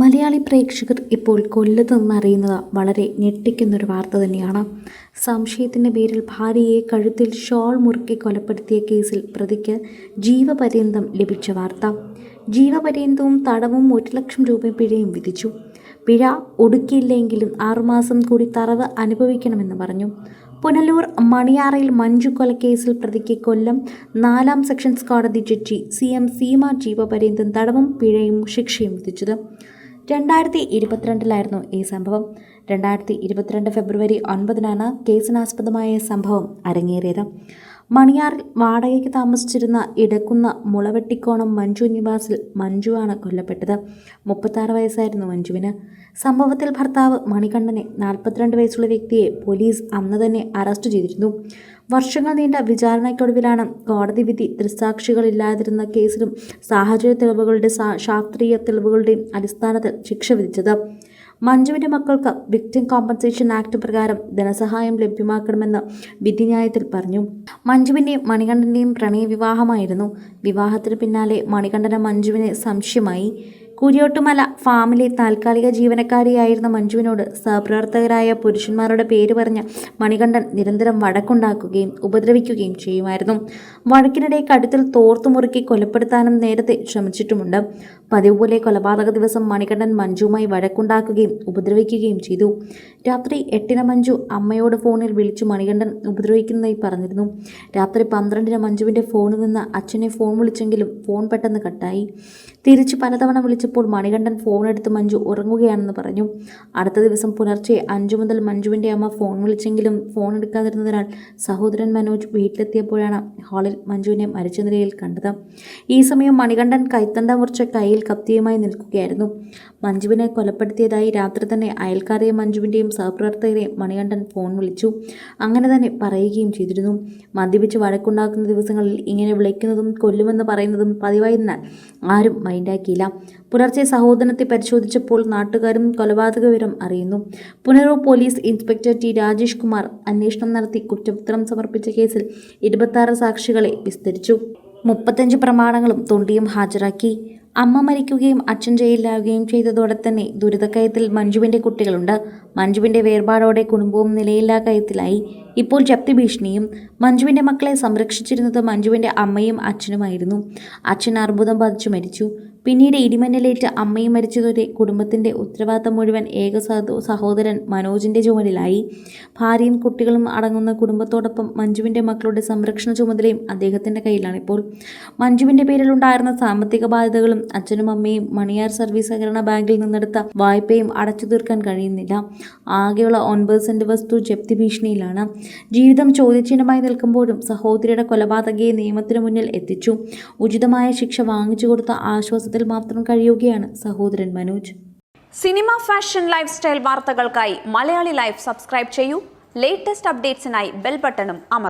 മലയാളി പ്രേക്ഷകർ ഇപ്പോൾ കൊല്ലത്ത് നിന്നറിയുന്നത് വളരെ ഞെട്ടിക്കുന്നൊരു വാർത്ത തന്നെയാണ്. സംശയത്തിൻ്റെ പേരിൽ ഭാര്യയെ കഴുത്തിൽ ഷോൾ മുറുക്കി കൊലപ്പെടുത്തിയ കേസിൽ പ്രതിക്ക് ജീവപര്യന്തം ലഭിച്ച വാർത്ത. ജീവപര്യന്തവും തടവും 1,00,000 രൂപ പിഴയും വിധിച്ചു. പിഴ ഒടുക്കിയില്ലെങ്കിലും 6 മാസം കൂടി തടവ് അനുഭവിക്കണമെന്ന് പറഞ്ഞു. പുനലൂർ മണിയാറയിൽ മഞ്ജു കൊലക്കേസിൽ പ്രതിക്ക് കൊല്ലം 4-ാം സെഷൻസ് കോടതി ജഡ്ജി CM സീമ ജീവപര്യന്തം തടവും പിഴയും ശിക്ഷയും വിധിച്ചത്. 2022 ഈ സംഭവം. 2022 ഫെബ്രുവരി 9 കേസിനാസ്പദമായ സംഭവം അരങ്ങേറിയത്. മണിയാറിൽ വാടകയ്ക്ക് താമസിച്ചിരുന്ന ഇടക്കുന്ന മുളവെട്ടിക്കോണം മഞ്ജു നിവാസിൽ മഞ്ജുവാണ് കൊല്ലപ്പെട്ടത്. 36 വയസ്സായിരുന്നു മഞ്ജുവിന്. സംഭവത്തിൽ ഭർത്താവ് മണികണ്ഠനെ 42 വയസ്സുള്ള വ്യക്തിയെ പോലീസ് അന്ന് തന്നെ അറസ്റ്റ് ചെയ്തിരുന്നു. വർഷങ്ങൾ നീണ്ട വിചാരണയ്ക്കൊടുവിലാണ് കോടതി വിധി ദൃക്സാക്ഷികളില്ലാതിരുന്ന കേസിലും സാഹചര്യ തെളിവുകളുടെ ശാസ്ത്രീയ തെളിവുകളുടെയും അടിസ്ഥാനത്തിൽ ശിക്ഷ വിധിച്ചത്. മഞ്ജുവിൻ്റെ മക്കൾക്ക് വിക്ടിം കോമ്പൻസേഷൻ ആക്ട് പ്രകാരം ധനസഹായം ലഭ്യമാക്കണമെന്ന് വിധിന്യായത്തിൽ പറഞ്ഞു. മഞ്ജുവിൻ്റെയും മണികണ്ഠൻ്റെയും പ്രണയവിവാഹമായിരുന്നു. വിവാഹത്തിന് പിന്നാലെ മണികണ്ഠന് മഞ്ജുവിനെ സംശയമായി. കുരിയോട്ടുമല ഫാമിലെ താൽക്കാലിക ജീവനക്കാരിയായിരുന്ന മഞ്ജുവിനോട് സഹപ്രവർത്തകരായ പുരുഷന്മാരുടെ പേര് പറഞ്ഞ് മണികണ്ഠൻ നിരന്തരം വഴക്കുണ്ടാക്കുകയും ഉപദ്രവിക്കുകയും ചെയ്യുമായിരുന്നു. വഴക്കിനിടെ കഴുത്തിൽ തോർത്തു മുറുക്കി കൊലപ്പെടുത്താനും നേരത്തെ ശ്രമിച്ചിട്ടുമുണ്ട്. പതിവ് പോലെ കൊലപാതക ദിവസം മണികണ്ഠൻ മഞ്ജുവുമായി വഴക്കുണ്ടാക്കുകയും ഉപദ്രവിക്കുകയും ചെയ്തു. രാത്രി 8 മഞ്ജു അമ്മയോട് ഫോണിൽ വിളിച്ചു മണികണ്ഠൻ ഉപദ്രവിക്കുന്നതായി പറഞ്ഞിരുന്നു. രാത്രി 12 മഞ്ജുവിൻ്റെ ഫോണിൽ നിന്ന് അച്ഛനെ ഫോൺ വിളിച്ചെങ്കിലും ഫോൺ പെട്ടെന്ന് കട്ടായി. തിരിച്ച് പലതവണ വിളിച്ചപ്പോൾ മണികണ്ഠൻ ഫോണെടുത്ത് മഞ്ജു ഉറങ്ങുകയാണെന്ന് പറഞ്ഞു. അടുത്ത ദിവസം പുലർച്ചെ 5 മുതൽ മഞ്ജുവിൻ്റെ അമ്മ ഫോൺ വിളിച്ചെങ്കിലും ഫോൺ എടുക്കാതിരുന്നതിനാൽ സഹോദരൻ മനോജ് വീട്ടിലെത്തിയപ്പോഴാണ് ഹാളിൽ മഞ്ജുവിനെ മരിച്ച നിലയിൽ കണ്ടത്. ഈ സമയം മണികണ്ഠൻ കൈത്തണ്ട മുറിച്ച കയ്യിൽ കത്തിയുമായി നിൽക്കുകയായിരുന്നു. മഞ്ജുവിനെ കൊലപ്പെടുത്തിയതായി രാത്രി തന്നെ അയൽക്കാരെയും മഞ്ജുവിൻ്റെയും സഹപ്രവർത്തകരെയും മണികണ്ഠൻ ഫോൺ വിളിച്ചു. അങ്ങനെ തന്നെ പറയുകയും ചെയ്തിരുന്നു. മദ്യപിച്ച് വഴക്കുണ്ടാക്കുന്ന ദിവസങ്ങളിൽ ഇങ്ങനെ വിളിക്കുന്നതും കൊല്ലുമെന്ന് പറയുന്നതും പതിവായതിനാൽ ആരും മൈൻഡാക്കിയില്ല. പുലർച്ചെ സഹോദരത്തെ പരിശോധിച്ചപ്പോൾ നാട്ടുകാരും കൊലപാതക വിവരം അറിയുന്നു. Punalur police inspector T. Rajesh Kumar അന്വേഷണം നടത്തി കുറ്റപത്രം സമർപ്പിച്ച കേസിൽ 26 സാക്ഷികളെ വിസ്തരിച്ചു. 35 പ്രമാണങ്ങളും തൊണ്ടിയും ഹാജരാക്കി. അമ്മ മരിക്കുകയും അച്ഛൻ ജയിലിലാവുകയും ചെയ്തതോടെ തന്നെ ദുരിതക്കയത്തിൽ മഞ്ജുവിൻ്റെ കുട്ടികളുണ്ട്. മഞ്ജുവിൻ്റെ വേർപാടോടെ കുടുംബവും നിലയില്ലാ കയത്തിലായി. ഇപ്പോൾ ജപ്തി ഭീഷണിയും. മഞ്ജുവിൻ്റെ മക്കളെ സംരക്ഷിച്ചിരുന്നത് മഞ്ജുവിൻ്റെ അമ്മയും അച്ഛനുമായിരുന്നു. അച്ഛൻ അർബുദം ബാധിച്ചു മരിച്ചു. പിന്നീട് ഇടിമിന്നലേറ്റ് അമ്മയും മരിച്ചതോടെ കുടുംബത്തിൻ്റെ ഉത്തരവാദിത്തം മുഴുവൻ ഏക സഹോദരൻ മനോജിൻ്റെ ചുമലിലായി. ഭാര്യയും കുട്ടികളും അടങ്ങുന്ന കുടുംബത്തോടൊപ്പം മഞ്ജുവിൻ്റെ മക്കളുടെ സംരക്ഷണ ചുമതലയും അദ്ദേഹത്തിൻ്റെ കയ്യിലാണിപ്പോൾ. മഞ്ജുവിൻ്റെ പേരിലുണ്ടായിരുന്ന സാമ്പത്തിക ബാധ്യതകളും അച്ഛനും അമ്മയും മണിയാർ സർവീസ് സഹകരണ ബാങ്കിൽ നിന്നെടുത്ത വായ്പയും അടച്ചു തീർക്കാൻ കഴിയുന്നില്ല. ആകെയുള്ള 9 സെന്റ് വസ്തു ജപ്തി ഭീഷണിയിലാണ്. ജീവിതം ചോദ്യചിഹ്നമായി നിൽക്കുമ്പോഴും സഹോദരിയുടെ കൊലപാതകയെ നിയമത്തിന് മുന്നിൽ എത്തിച്ചു. ഉചിതമായ ശിക്ഷ വാങ്ങിച്ചു കൊടുത്ത ആശ്വാസത്തിൽ മാത്രം കഴിയുകയാണ് സഹോദരൻ Manoj. Cinema, fashion, life style വാർത്തകൾക്കായി മലയാളി ലൈഫ് സബ്സ്ക്രൈബ് ചെയ്യൂ. ലേറ്റസ്റ്റ് അപ്ഡേറ്റ്സിനായി ബെൽ ബട്ടണും അമർത്തുക.